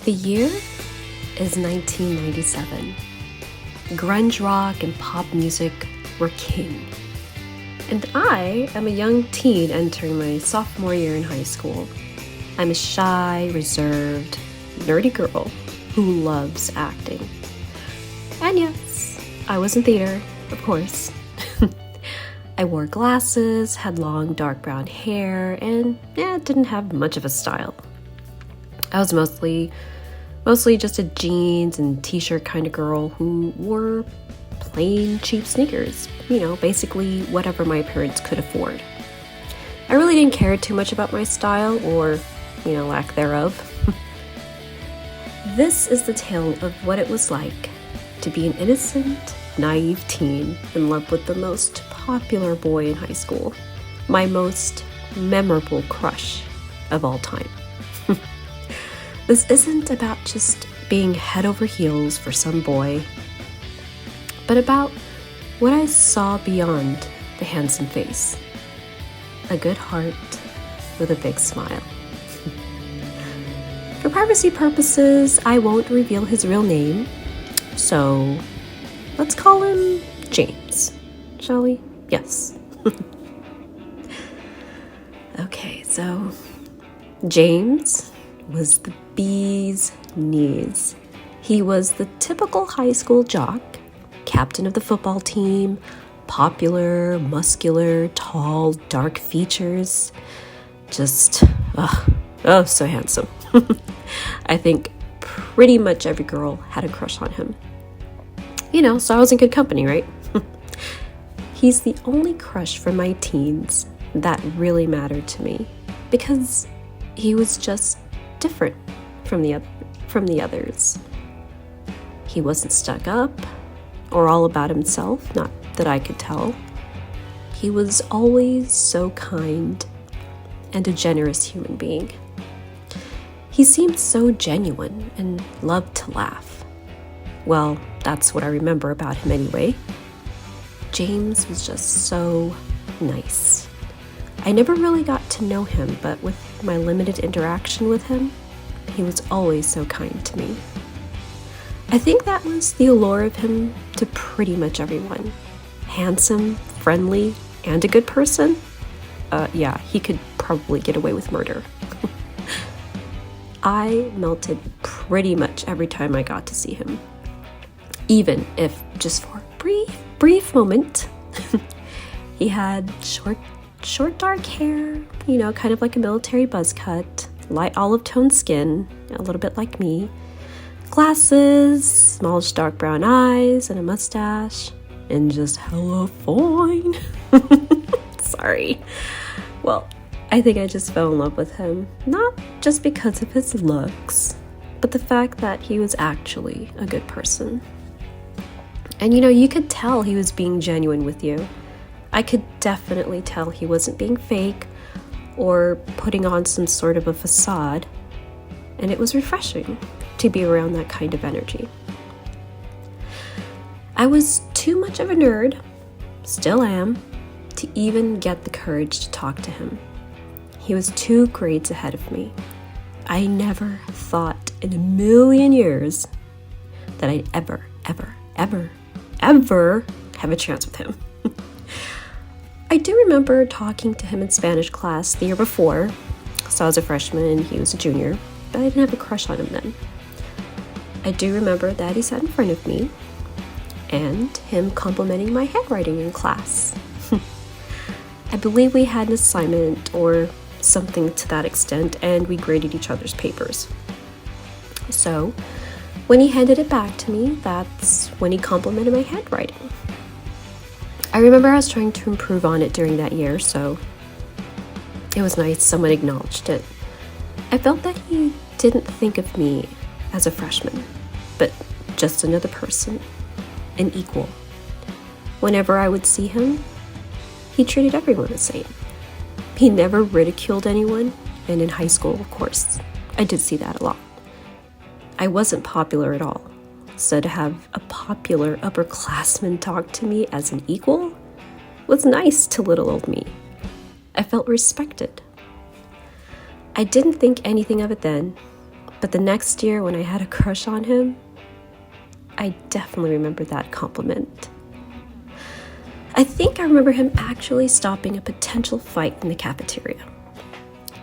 The year is 1997. Grunge rock and pop music were king. And I am a young teen entering my sophomore year in high school. I'm a shy, reserved, nerdy girl who loves acting. And yes, I was in theater, of course. I wore glasses, had long dark brown hair, and didn't have much of a style. I was mostly just a jeans and t-shirt kind of girl who wore plain cheap sneakers, basically whatever my parents could afford. I really didn't care too much about my style or, lack thereof. This is the tale of what it was like to be an innocent, naive teen in love with the most popular boy in high school, my most memorable crush of all time. This isn't about just being head over heels for some boy, but about what I saw beyond the handsome face. A good heart with a big smile. For privacy purposes, I won't reveal his real name, so let's call him James, shall we? Yes. Okay, so James was the bee's knees. He was the typical high school jock, captain of the football team, popular, muscular, tall, dark features. Just, so handsome. I think pretty much every girl had a crush on him. So I was in good company, right? He's the only crush from my teens that really mattered to me because he was just different from the others. He wasn't stuck up or all about himself, not that I could tell. He was always so kind and a generous human being. He seemed so genuine and loved to laugh. Well, that's what I remember about him anyway. James was just so nice. I never really got to know him, but with my limited interaction with him, he was always so kind to me. I think that was the allure of him to pretty much everyone. Handsome, friendly, and a good person. He could probably get away with murder. I melted pretty much every time I got to see him. Even if just for a brief moment. He had short dark hair, kind of like a military buzz cut, light olive tone skin, a little bit like me, glasses, smallish dark brown eyes, and a mustache, and just hella fine. Sorry. Well, I think I just fell in love with him, not just because of his looks, but the fact that he was actually a good person. And you could tell he was being genuine with you. I could definitely tell he wasn't being fake or putting on some sort of a facade, and it was refreshing to be around that kind of energy. I was too much of a nerd, still am, to even get the courage to talk to him. He was 2 grades ahead of me. I never thought in a million years that I'd ever have a chance with him. I do remember talking to him in Spanish class the year before, so I was a freshman and he was a junior, but I didn't have a crush on him then. I do remember that he sat in front of me and him complimenting my handwriting in class. I believe we had an assignment or something to that extent, and we graded each other's papers. So when he handed it back to me, that's when he complimented my handwriting. I remember I was trying to improve on it during that year, so it was nice someone acknowledged it. I felt that he didn't think of me as a freshman, but just another person, an equal. Whenever I would see him, he treated everyone the same. He never ridiculed anyone, and in high school, of course, I did see that a lot. I wasn't popular at all, so to have a popular upperclassman talk to me as an equal was nice to little old me. I felt respected. I didn't think anything of it then, But the next year when I had a crush on him, I definitely remember that compliment. I think I remember him actually stopping a potential fight in the cafeteria.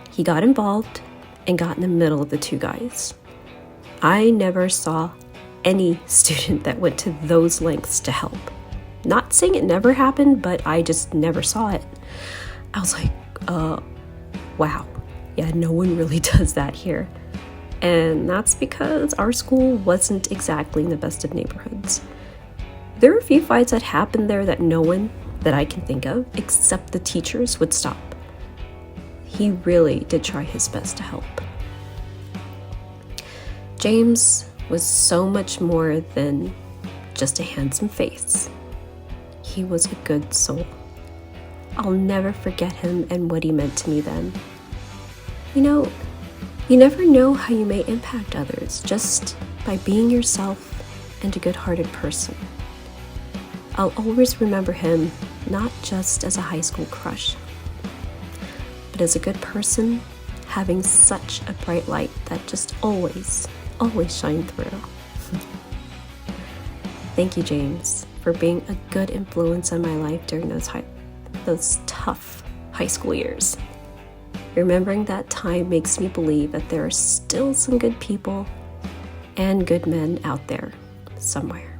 He got involved and got in the middle of the two guys. I never saw any student that went to those lengths to help. Not saying it never happened, but I just never saw it. I was like, wow. Yeah, no one really does that here. And that's because our school wasn't exactly in the best of neighborhoods. There were a few fights that happened there that no one that I can think of, except the teachers, would stop. He really did try his best to help. James was so much more than just a handsome face. He was a good soul. I'll never forget him and what he meant to me then. You never know how you may impact others just by being yourself and a good-hearted person. I'll always remember him not just as a high school crush, but as a good person, having such a bright light that just always shined through. Thank you, James, for being a good influence on my life during those tough high school years. Remembering that time makes me believe that there are still some good people and good men out there somewhere.